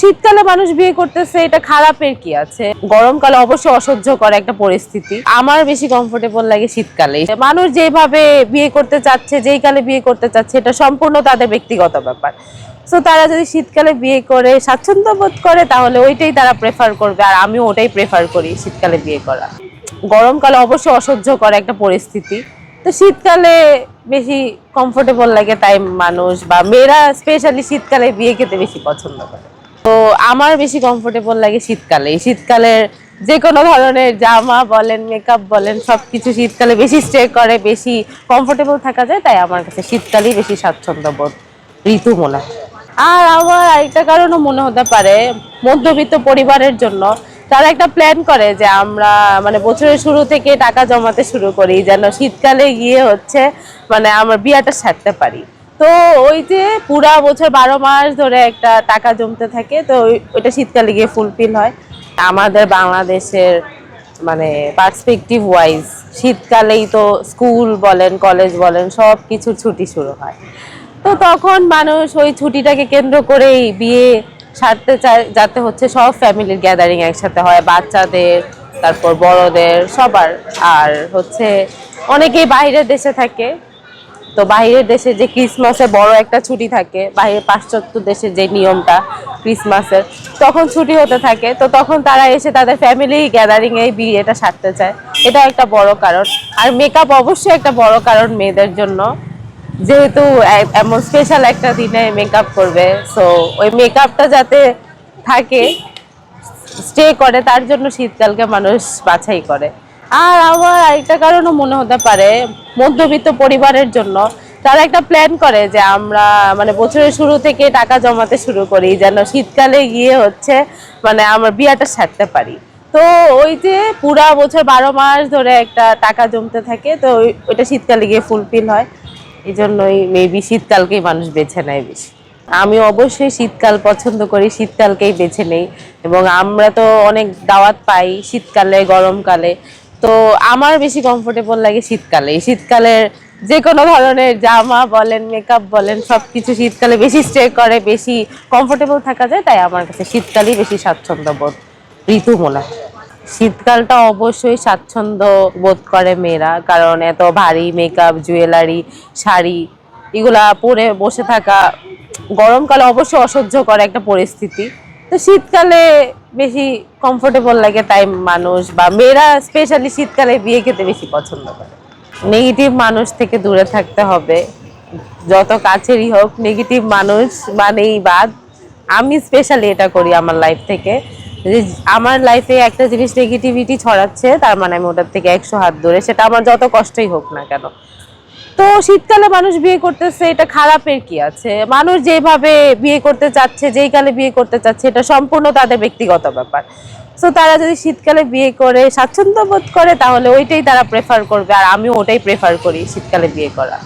শীতকালে মানুষ বিয়ে করতেছে, এটা খারাপের কি আছে? গরমকালে অবশ্যই অসহ্যকর একটা পরিস্থিতি। আমার বেশি কমফোর্টেবল লাগে শীতকালে। মানুষ যেভাবে বিয়ে করতে চাচ্ছে, যেই কালে বিয়ে করতে চাচ্ছে, এটা সম্পূর্ণ তাদের ব্যক্তিগত ব্যাপার। সো তারা যদি শীতকালে বিয়ে করে স্বাচ্ছন্দ্য বোধ করে, তাহলে ওইটাই তারা প্রেফার করবে, আর আমিও ওটাই প্রেফার করি, শীতকালে বিয়ে করা। গরমকালে অবশ্যই অসহ্যকর একটা পরিস্থিতি। তো শীতকালে বেশি কমফোর্টেবল লাগে, তাই মানুষ বা মেয়েরা স্পেশালি শীতকালে বিয়ে খেতে বেশি পছন্দ করে। তো আমার বেশি কমফোর্টেবল লাগে শীতকালে। শীতকালের যে কোনো ধরনের জামা বলেন, মেকআপ বলেন, সবকিছু শীতকালে বেশি স্টে করে, বেশি কমফোর্টেবল থাকা যায়। তাই আমার কাছে শীতকালেই বেশি স্বাচ্ছন্দ্য বোধ ঋতু মনে হয়। আর আমার আরেকটা কারণও মনে হতে পারে, মধ্যবিত্ত পরিবারের জন্য তারা একটা প্ল্যান করে যে আমরা মানে বছরের শুরু থেকে টাকা জমাতে শুরু করি, যেন শীতকালে গিয়ে হচ্ছে মানে আমার বিয়াটা সারতে পারি। তো ওই যে পুরা বছর 12 মাস ধরে একটা টাকা জমতে থাকে, তো ওইটা শীতকালে গিয়ে ফুলফিল হয়। আমাদের বাংলাদেশের মানে পার্সপেক্টিভ ওয়াইজ শীতকালেই তো স্কুল বলেন, কলেজ বলেন, সব কিছুর ছুটি শুরু হয়। তো তখন মানুষ ওই ছুটিটাকে কেন্দ্র করেই বিয়ে সারতে চায়, যাতে হচ্ছে সব ফ্যামিলির গ্যাদারিং একসাথে হয়, বাচ্চাদের, তারপর বড়দের, সবার। আর হচ্ছে অনেকেই বাইরের দেশে থাকে, তো বাইরের দেশে যে ক্রিসমাসে বড় একটা ছুটি থাকে, বাইরের পাশ্চাত্য দেশে যে নিয়মটা ক্রিসমাসের, তখন ছুটি হতে থাকে। তো তখন তারা এসে তাদের ফ্যামিলি গ্যাদারিং এই বিয়েটা সারতে চায়, এটা একটা বড় কারণ। আর মেকআপ অবশ্যই একটা বড় কারণ মেয়েদের জন্য, যেহেতু এমন স্পেশাল একটা দিনে মেকআপ করবে, সো ওই মেকআপটা যাতে থাকে, স্টে করে, তার জন্য শীতকালকে মানুষ বাছাই করে। আর আমার আরেকটা কারণও মনে হতে পারে, মধ্যবিত্ত পরিবারের জন্য তারা একটা প্ল্যান করে যে আমরা মানে বছরের শুরু থেকে টাকা জমাতে শুরু করি, যেন শীতকালে গিয়ে হচ্ছে মানে আমরা বিয়াটা সারতে পারি। তো ওই যে পুরা বছর 12 মাস ধরে একটা টাকা জমতে থাকে, তো ওইটা শীতকালে গিয়ে ফুলফিল হয়। এই জন্যই মেবি শীতকালকেই মানুষ বেছে নেয় বেশি। আমি অবশ্যই শীতকাল পছন্দ করি, শীতকালকেই বেছে নেই। এবং আমরা তো অনেক দাওয়াত পাই শীতকালে, গরমকালে। তো আমার বেশি কমফোর্টেবল লাগে শীতকালে। শীতকালের যে কোনো ধরনের জামা বলেন, মেকআপ বলেন, সবকিছু শীতকালে বেশি স্টে করে, বেশি কমফোর্টেবল থাকা যায়। তাই আমার কাছে শীতকালই বেশি স্বাচ্ছন্দ্য বোধ ঋতু মনে হয়। শীতকালটা অবশ্যই স্বাচ্ছন্দ্য বোধ করে মেয়েরা, কারণ এত ভারী মেকআপ, জুয়েলারি, শাড়ি এগুলা পরে বসে থাকা গরমকালে অবশ্যই অসহ্যকর একটা পরিস্থিতি। তো শীতকালে বেশি কমফোর্টেবল লাগে, তাই মানুষ বা মেয়েরা স্পেশালি শীতকালে বিয়ে খেতে বেশি পছন্দ করে। নেগেটিভ মানুষ থেকে দূরে থাকতে হবে, যত কাছেরই হোক। নেগেটিভ মানুষ মানেই বাদ। আমি স্পেশালি এটা করি আমার লাইফ থেকে, যে আমার লাইফে একটা জিনিস নেগেটিভিটি ছড়াচ্ছে, তার মানে আমি ওটার থেকে 100 হাত দূরে, সেটা আমার যত কষ্টই হোক না কেন। তো শীতকালে মানুষ বিয়ে করতেছে, এটা খারাপের কি আছে? মানুষ যেভাবে বিয়ে করতে চাচ্ছে, যেই কালে বিয়ে করতে চাচ্ছে, এটা সম্পূর্ণ তাদের ব্যক্তিগত ব্যাপার। সো তারা যদি শীতকালে বিয়ে করে স্বাচ্ছন্দ্য বোধ করে, তাহলে ওইটাই তারা প্রেফার করবে, আর আমিও ওটাই প্রেফার করি, শীতকালে বিয়ে করা।